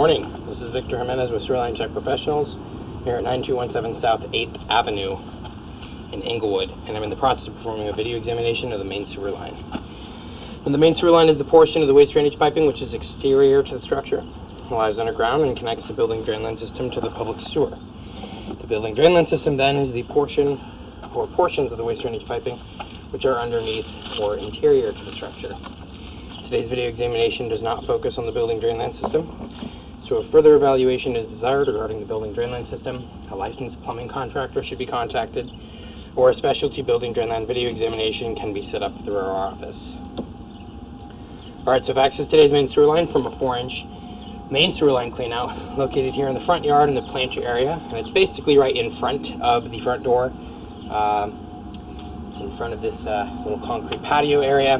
morning. This is Victor Jimenez with Sewer Line Check Professionals here at 9217 South 8th Avenue in Englewood, and I'm in the process of performing a video examination of the main sewer line. And the main sewer line is the portion of the waste drainage piping which is exterior to the structure, lies underground, and connects the building drain line system to the public sewer. The building drain line system then is the portion or portions of the waste drainage piping which are underneath or interior to the structure. Today's video examination does not focus on the building drain line system, so if further evaluation is desired regarding the building drain line system, a licensed plumbing contractor should be contacted, or a specialty building drain line video examination can be set up through our office. Alright, so I've accessed today's main sewer line from a 4-inch main sewer line cleanout located here in the front yard in the planter area, and it's basically right in front of the front door, in front of this little concrete patio area.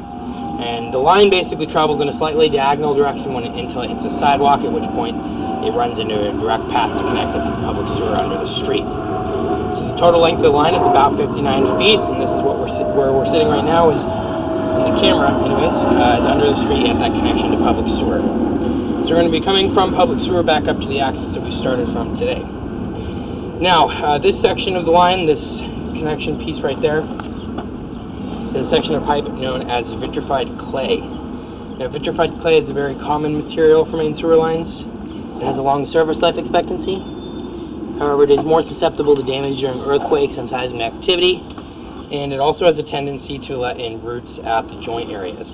And the line basically travels in a slightly diagonal direction until it hits a sidewalk, at which point it runs into a direct path to connect it to the public sewer under the street. So the total length of the line is about 59 feet, and this is what where we're sitting right now is, in the camera anyways, is under the street at that connection to public sewer. So we're going to be coming from public sewer back up to the axis that we started from today. Now, this section of the line, this connection piece right there, is a section of pipe known as vitrified clay. Now, vitrified clay is a very common material for main sewer lines. It has a long service life expectancy. However, it is more susceptible to damage during earthquakes and seismic activity, and it also has a tendency to let in roots at the joint areas.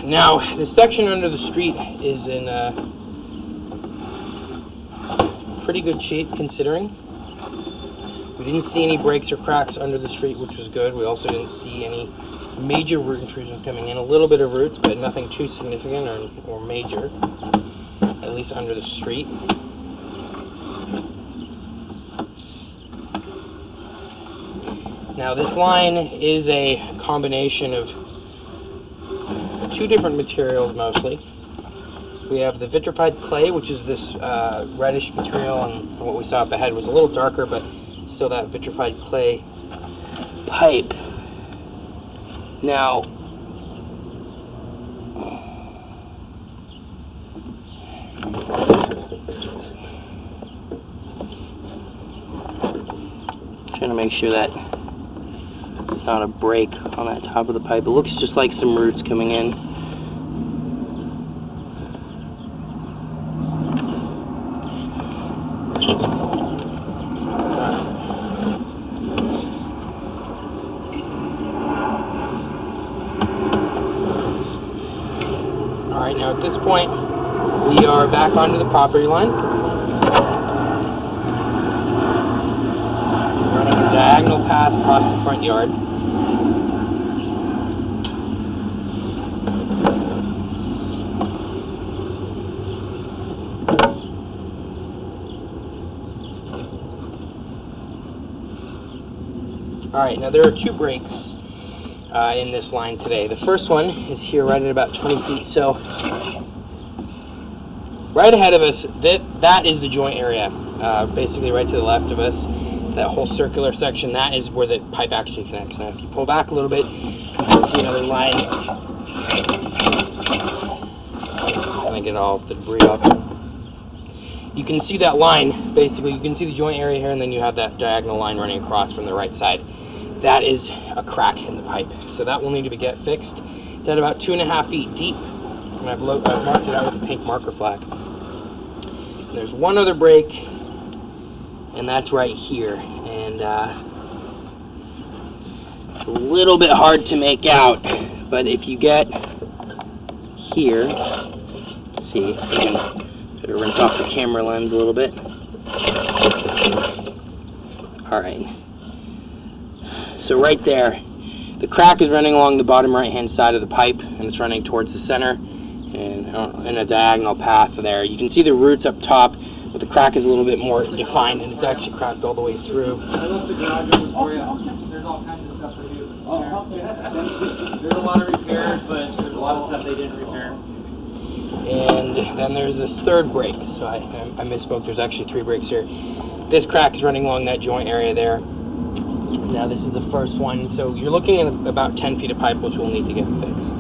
Now, the section under the street is in pretty good shape considering. We didn't see any breaks or cracks under the street, which was good. We also didn't see any major root intrusions coming in. A little bit of roots, but nothing too significant or major, at least under the street. Now, this line is a combination of two different materials mostly. We have the vitrified clay, which is this reddish material, and what we saw up ahead was a little darker, but still that vitrified clay pipe. Now, trying to make sure that there's not a break on that top of the pipe. It looks just like some roots coming in. Alright, now at this point, we are back onto the property line. Running a diagonal path across the front yard. Alright, now there are two breaks in this line today. The first one is here right at about 20 feet. So right ahead of us, that is the joint area. Basically right to the left of us, that whole circular section, that is where the pipe actually connects. Now if you pull back a little bit, you can see another line. I'm going to get all the debris off. You can see that line, basically you can see the joint area here, and then you have that diagonal line running across from the right side. That is a crack in the pipe, so that will need to get fixed. It's at about 2.5 feet deep, and I've marked it out with a pink marker flag. And there's one other break, and that's right here, and it's a little bit hard to make out, but if you get here, let's see if I can sort of rinse off the camera lens a little bit. Alright. So right there, the crack is running along the bottom right-hand side of the pipe, and it's running towards the center, and in a diagonal path there. You can see the roots up top, but the crack is a little bit more defined, and it's actually cracked all the way through. I left the garage open for you. There's all kinds of stuff for you. There's a lot of repairs, but there's a lot of stuff they didn't repair. And then there's this third break. So I misspoke. There's actually 3 breaks here. This crack is running along that joint area there. Now this is the first one, so you're looking at about 10 feet of pipe which will need to get fixed.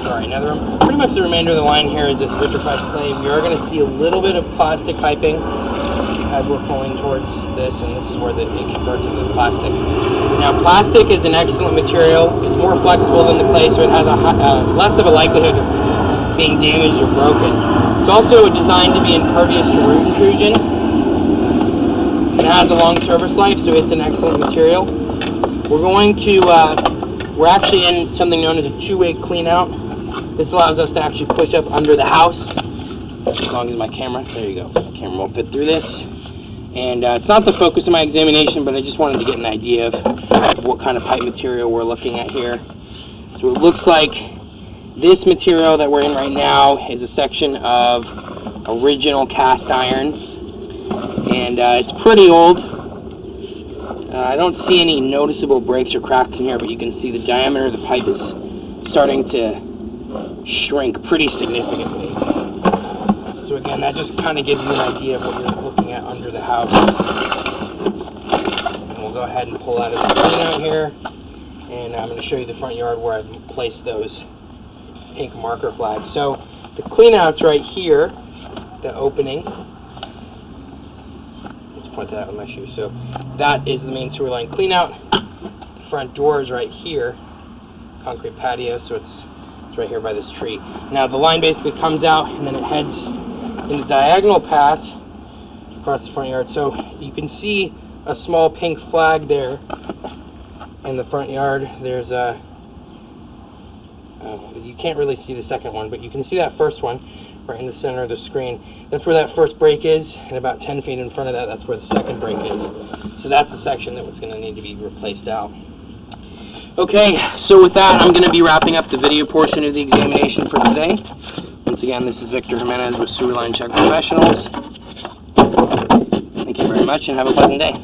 Sorry, pretty much the remainder of the line here is this vitrified clay. We are going to see a little bit of plastic piping as we're pulling towards this, and this is where it converts into the plastic. Now, plastic is an excellent material. It's more flexible than the clay, so it has less of a likelihood of being damaged or broken. It's also designed to be impervious to root intrusion. It has a long service life, so it's an excellent material. We're actually in something known as a two-way clean-out. This allows us to actually push up under the house, as long as my camera, there you go, the camera won't fit through this. And it's not the focus of my examination, but I just wanted to get an idea of what kind of pipe material we're looking at here. So it looks like this material that we're in right now is a section of original cast iron, and it's pretty old. I don't see any noticeable breaks or cracks in here, but you can see the diameter of the pipe is starting to shrink pretty significantly. So again, that just kind of gives you an idea of what you're looking at under the house. And we'll go ahead and pull out of the clean out here, and I'm going to show you the front yard where I've placed those pink marker flags. So the clean out's right here, the opening. Point that out with my shoe. So that is the main sewer line clean out. The front door is right here, concrete patio, so it's right here by this tree. Now the line basically comes out and then it heads in the diagonal path across the front yard. So you can see a small pink flag there in the front yard. There's a you can't really see the second one, but you can see that first one right in the center of the screen. That's where that first break is, and about 10 feet in front of that, that's where the second break is. So that's the section that was going to need to be replaced out. Okay, so with that, I'm going to be wrapping up the video portion of the examination for today. Once again, this is Victor Jimenez with Sewer Line Check Professionals. Thank you very much, and have a pleasant day.